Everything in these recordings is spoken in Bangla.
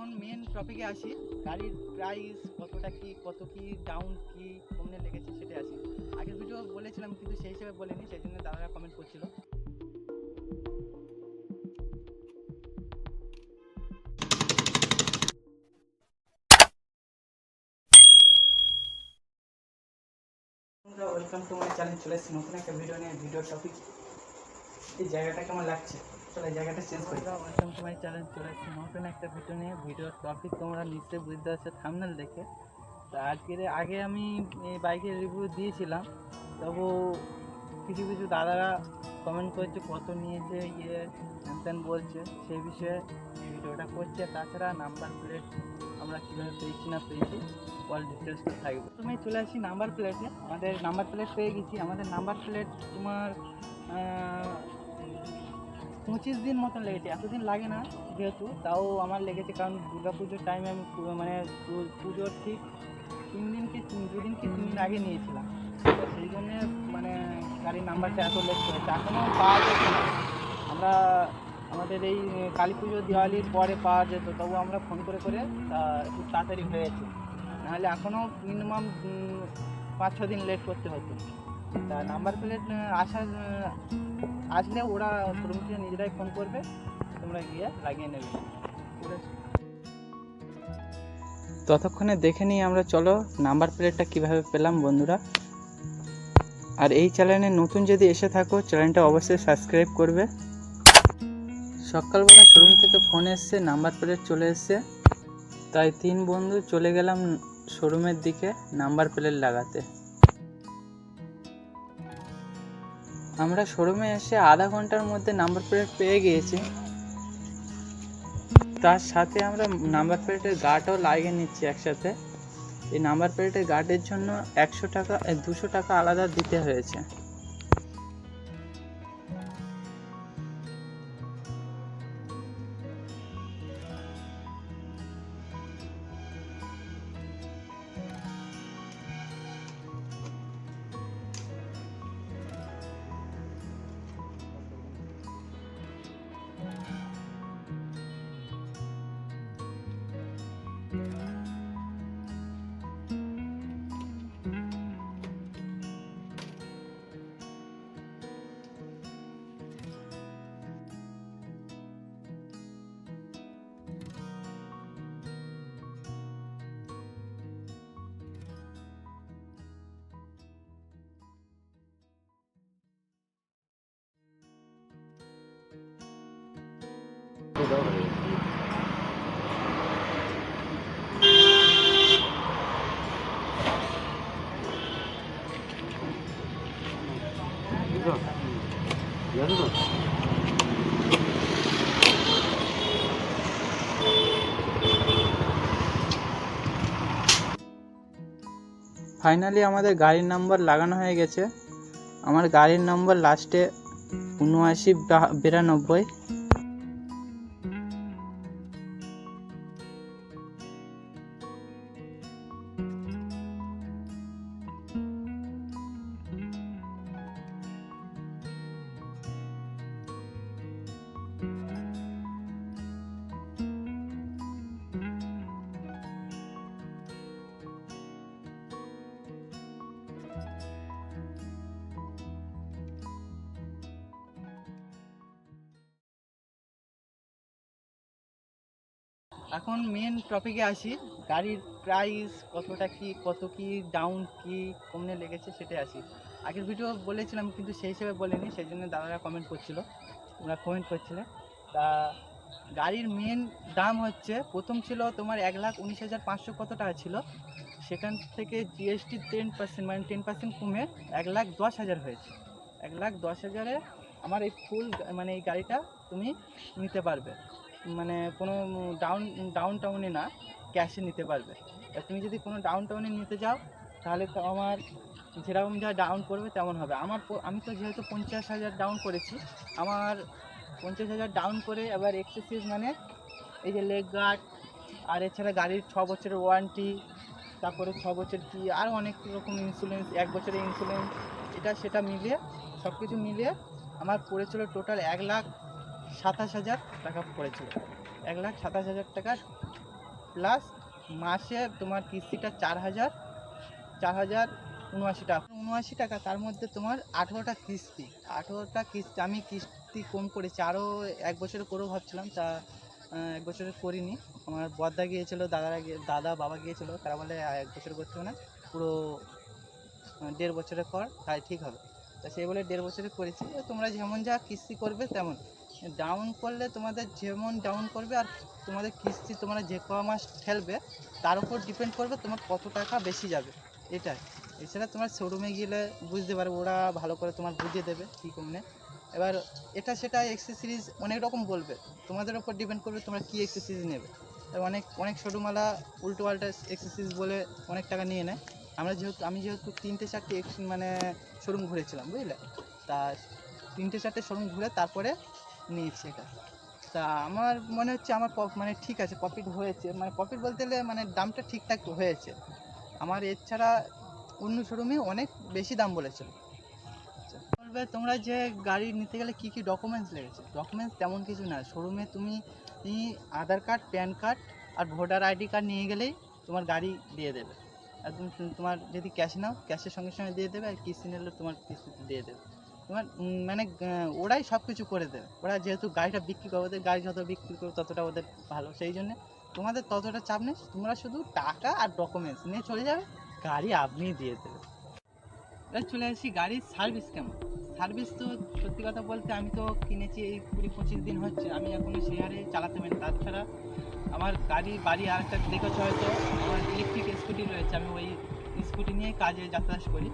এখন মেন টপিকে আসি, গাড়ির প্রাইস কত কি ডাউন কি কমনে লেগেছে সেটা আসি। আগের ভিডিও বলেছিলাম কিন্তু সেই হিসেবে বলিনি, সেই জন্য দাদারা কমেন্ট করছিল। Welcome to my channel. চলে এসেছি নতুন একটা ভিডিও নিয়ে। ভিডিওর টপিক এই জায়গাটা কেমন লাগছে, চলো এই জায়গাটা চেঞ্জ করি। Welcome to my channel. চলে এসেছি নতুন একটা ভিডিও নিয়ে। ভিডিওর টপিক তোমরা নিশ্চয়ই বুঝতে পারছো থাম্বনেল দেখে। তা আগে আমি এই বাইকের রিভিউ দিয়েছিলাম, তবু কিছু কিছু দাদারা কমেন্ট করছে কত নিয়েছে হ্যান বলছে, সেই বিষয়ে এই ভিডিওটা করছে। তাছাড়া নাম্বার প্লেট আমরা কীভাবে পেয়েছি না পেয়েছি অল ডিটেলসটা থাকবে। তুমি চলে আসি নাম্বার প্লেটে। আমাদের নাম্বার প্লেট পেয়ে গেছি। আমাদের নাম্বার প্লেট তোমার 25 দিন মতন লেগেছে, এতদিন লাগে না যেহেতু, তাও আমার লেগেছে কারণ দুর্গাপুজোর টাইমে আমি মানে পুজোর ঠিক 2 দিন কি 3 দিন আগে নিয়েছিলাম, সেই জন্যে মানে গাড়ির নাম্বারটা এত লেট করেছে, এখনও পাওয়া যাচ্ছে না। আমরা আমাদের এই কালী পুজো দিওয়ালির পরে পাওয়া যেত, তবু আমরা ফোন করে একটু তাড়াতাড়ি হয়েছে, নাহলে এখনও মিনিমাম 5-6 দিন লেট করতে হতো। তা নাম্বার প্লেট আসলে ওরা শোরুম থেকে নিজেরাই ফোন করবে, তোমরা গিয়ে লাগিয়ে নেবে। ততক্ষণে দেখে নিই আমরা, চলো নাম্বার প্লেটটা কিভাবে পেলাম বন্ধুরা। আর এই চ্যানেলে নতুন যদি এসে থাকো, চ্যানেলটা অবশ্যই সাবস্ক্রাইব করবে। সকালবেলা শোরুম থেকে ফোন এসছে, নাম্বার প্লেট চলে এসছে, তাই 3 বন্ধু চলে গেলাম শোরুমের দিকে নাম্বার প্লেট লাগাতে। আমরা শোরুমে এসে আধা ঘন্টার মধ্যে নাম্বার প্লেট পেয়ে গিয়েছি। তার সাথে আমরা নাম্বার প্লেটের গার্ডও লাগিয়ে নিচ্ছি একসাথে। এই নাম্বার প্লেটের গার্ডের জন্য 200 টাকা আলাদা দিতে হয়েছে। ফাইনালি আমাদের গাড়ির নাম্বার লাগানো হয়ে গেছে। আমার গাড়ির নম্বর লাস্টে 7992। এখন মেন টপিকে আসি, গাড়ির প্রাইস কত কি ডাউন কি কমনে লেগেছে সেটাই আসি। আগের ভিডিও বলেছিলাম কিন্তু সেই হিসেবে বলিনি, সেই জন্য দাদারা কমেন্ট করছিল, তোমরা কমেন্ট করছিলে। তা গাড়ির মেন দাম হচ্ছে, প্রথম ছিল তোমার 1,19,500 কত টাকা ছিল, সেখান থেকে জিএসটি 10% মানে 10% কমে 1,10,000 হয়েছে। 1,10,000-এ আমার এই ফুল মানে এই গাড়িটা তুমি নিতে পারবে, মানে কোনো ডাউনে না, ক্যাশে নিতে পারবে। তুমি যদি কোনো ডাউনে নিতে যাও, তাহলে তো আমার যেরকম যা ডাউন করবে তেমন হবে। আমি তো যেহেতু 50,000 ডাউন করেছি, আমার 50,000 ডাউন করে এবার এক্সেসরিজ মানে এই যে লেগ গার্ড, আর এছাড়া গাড়ির 6 বছরের ওয়ারেন্টি, তারপরে 6 বছর কি আরও অনেক রকম ইন্স্যুরেন্স, 1 বছরের ইন্স্যুরেন্স, এটা সেটা মিলিয়ে সব কিছু মিলিয়ে আমার পড়েছিল টোটাল 1,27,000 টাকা পড়েছিল। 1,27,000 টাকার প্লাস মাসে তোমার কিস্তিটা 4,079 টাকা। তার মধ্যে তোমার 18টা কিস্তি। আমি কিস্তি কম করেছি, আরও 1 বছরে করেও ভাবছিলাম, তা 1 বছরে করিনি। আমার বড়দা গিয়েছিলো, দাদা বাবা গিয়েছিলো, তারা বলে 1 বছরে করতে হবে না, পুরো 1.5 বছরে কর, তাই ঠিক হবে। তা সেই বলে 1.5 বছরে করেছি। তোমরা যেমন যা কিস্তি করবে তেমন ডাউন করলে, তোমাদের যেমন ডাউন করবে আর তোমাদের কিস্তি তোমরা যে ক মাস ফেলবে তার উপর ডিপেন্ড করবে তোমার কত টাকা বেশি যাবে, এটাই। এছাড়া তোমার শোরুমে গেলে বুঝতে পারবে, ওরা ভালো করে তোমার বুঝিয়ে দেবে কী কমনে। এবার এটা সেটা অ্যাক্সেসরিজ অনেক রকম বলবে, তোমাদের উপর ডিপেন্ড করবে তোমরা কী অ্যাক্সেসরিজ নেবে। অনেক শোরুমওয়ালা উল্টো পাল্টা অ্যাক্সেসরিজ বলে অনেক টাকা নিয়ে নেয়। আমি যেহেতু 3-4টে মানে শোরুম ঘুরেছিলাম, বুঝলে, তা 3-4টে শোরুম ঘুরে তারপরে নিয়েছি এটা। তা আমার মনে হচ্ছে আমার মানে ঠিক আছে, প্রফিট হয়েছে, মানে প্রফিট বলতে গেলে মানে দামটা ঠিকঠাক হয়েছে আমার। এছাড়া অন্য শোরুমে অনেক বেশি দাম বলেছিল। বলবে তোমরা যে গাড়ি নিতে গেলে কী কী ডকুমেন্টস লেগেছে, ডকুমেন্টস তেমন কিছু না। শোরুমে তুমি আধার কার্ড, প্যান কার্ড আর ভোটার আইডি কার্ড নিয়ে গেলেই তোমার গাড়ি দিয়ে দেবে। আর তোমার যদি ক্যাশ নাও, ক্যাশের সঙ্গে সঙ্গে দিয়ে দেবে, আর কিস্তি নিলে তোমার কিস্তিতে দিয়ে দেবে। তোমার মানে ওরাই সব কিছু করে দেবে। ওরা যেহেতু গাড়িটা বিক্রি করে, ওদের গাড়ি যত বিক্রি করবে ততটা ওদের ভালো, সেই জন্যে তোমাদের ততটা চাপ নেই। তোমরা শুধু টাকা আর ডকুমেন্টস নিয়ে চলে যাবে, গাড়ি আপনিই দিয়ে দেবে। এবার চলে আসি গাড়ির সার্ভিস কেমন। সার্ভিস তো সত্যি কথা বলতে আমি তো কিনেছি এই 20-25 দিন হচ্ছে, আমি এখনও সেই হারে চালাতে পারি। তাছাড়া আমার বাড়ি আর একটা দেখেছো হয়তো, আমার ইলেকট্রিক স্কুটি রয়েছে, আমি ওই স্কুটি নিয়ে কাজে যাতায়াত করি।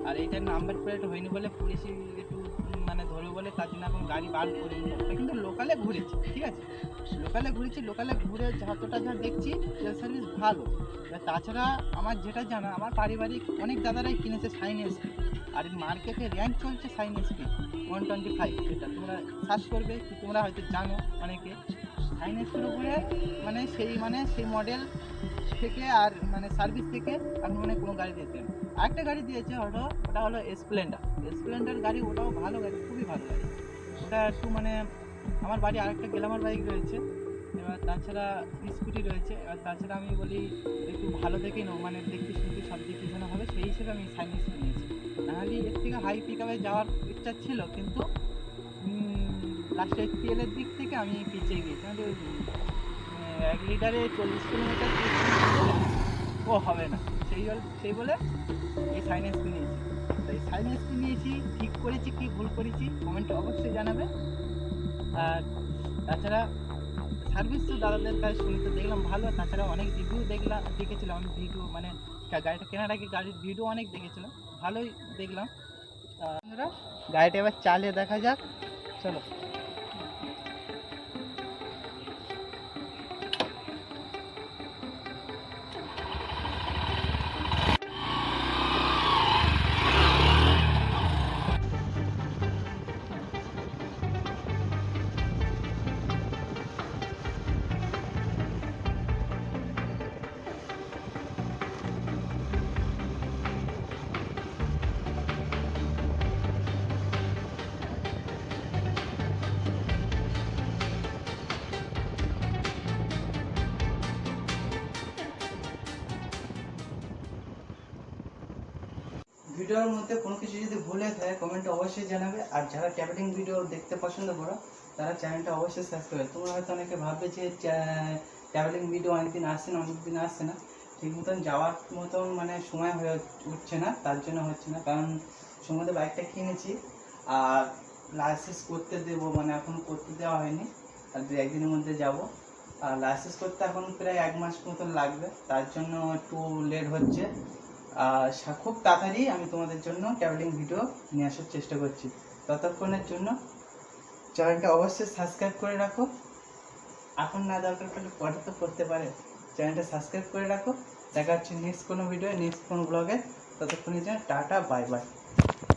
আর এইটার নাম্বার প্লেট হয়নি বলে পুলিশই একটু মানে ধরবে বলে, তার জন্য এখন গাড়ি বার করিনি। কিন্তু লোকালে ঘুরেছি, ঠিক আছে, লোকালে ঘুরে যতটা যা দেখছি তেল সার্ভিস ভালো। তাছাড়া আমার যেটা জানা, আমার পারিবারিক অনেক দাদারাই কিনেছে শাইন এসপি, আর মার্কেটে র্যাঙ্ক চলছে শাইন এসপি 125। যেটা তোমরা সার্চ করবে, কি তোমরা হয়তো জানো অনেকে। শাইন এসপির উপরে সেই মডেল থেকে আর মানে সার্ভিস থেকে আমি মনে কোনো গাড়ি দিয়েছে। আরেকটা গাড়ি দিয়েছে ওটা হলো স্প্লেন্ডার গাড়ি। ওটাও ভালো গাড়ি, খুবই ভালো গাড়ি। ওটা একটু মানে আমার বাড়ি আরেকটা গ্ল্যামার বাইক রয়েছে, এবার তাছাড়া স্কুটি রয়েছে। এবার তাছাড়া আমি বলি একটু ভালো দেখেই নেবো, মানে দেখতে শুনতে সব দিক যেন হবে, সেই হিসেবে আমি শাইন এসপি নিয়েছি। নাহলে এর থেকে হাই পিকআপে যাওয়ার ইচ্ছা ছিল, কিন্তু লাস্টে তেলের দিক থেকে আমি পিছিয়ে গিয়েছি। আমাদের 1 লিটারে 40 কিলোমিটার ও হবে না, সেই বলে এই শাইন এসপি নিয়েছি। তাই শাইন এসপি নিয়েছি, ঠিক করেছি কি ভুল করেছি কমেন্টে অবশ্যই জানাবে। আর তাছাড়া সার্ভিস তো দাদাদের কাছে শুনতে দেখলাম ভালো। তাছাড়া অনেক রিভিউ দেখেছিলাম আমি, ভিডিও মানে গাড়িটা কেনার আগে গাড়ির ভিডিও অনেক দেখেছিলাম, ভালোই দেখলাম। বন্ধুরা, গাড়িটা এবার চালিয়ে দেখা যাক, চলো। ভিডিওর মধ্যে কোনো কিছু যদি ভুল হয়ে থাকে কমেন্টে অবশ্যই জানাবে। আর যারা ট্রাভেলিং ভিডিও দেখতে পছন্দ করো তারা চ্যানেলটা অবশ্যই সাবস্ক্রাইব করবে। তোমরা হয়তো অনেকে ভাববে যে ট্রাভেলিং ভিডিও অনেকদিন আসছে না, ঠিক মতন যাওয়ার মতন মানে সময় হয়ে উঠছে না, তার জন্য হচ্ছে না। কারণ সময় বাইকটা কিনেছি আর লাইসেন্স করতে দেবো, মানে এখন করতে দেওয়া হয়নি, আর 2-1 দিনের মধ্যে যাব। আর লাইসেন্স করতে এখন প্রায় 1 মাস মতন লাগবে, তার জন্য একটু লেট হচ্ছে। আর খুব তাড়াতাড়ি আমি তোমাদের জন্য ট্রাভেলিং ভিডিও নিয়ে আসার চেষ্টা করছি। ততক্ষণের জন্য চ্যানেলটা অবশ্যই সাবস্ক্রাইব করে রাখো। এখন না দরকার পড়লে পরে তো করতে পারে, চ্যানেলটা সাবস্ক্রাইব করে রাখো। দেখা হচ্ছে নেক্সট কোনো ভিডিও, নেক্সট কোনো ব্লগে। ততক্ষণের জন্য টাটা, বাই বাই।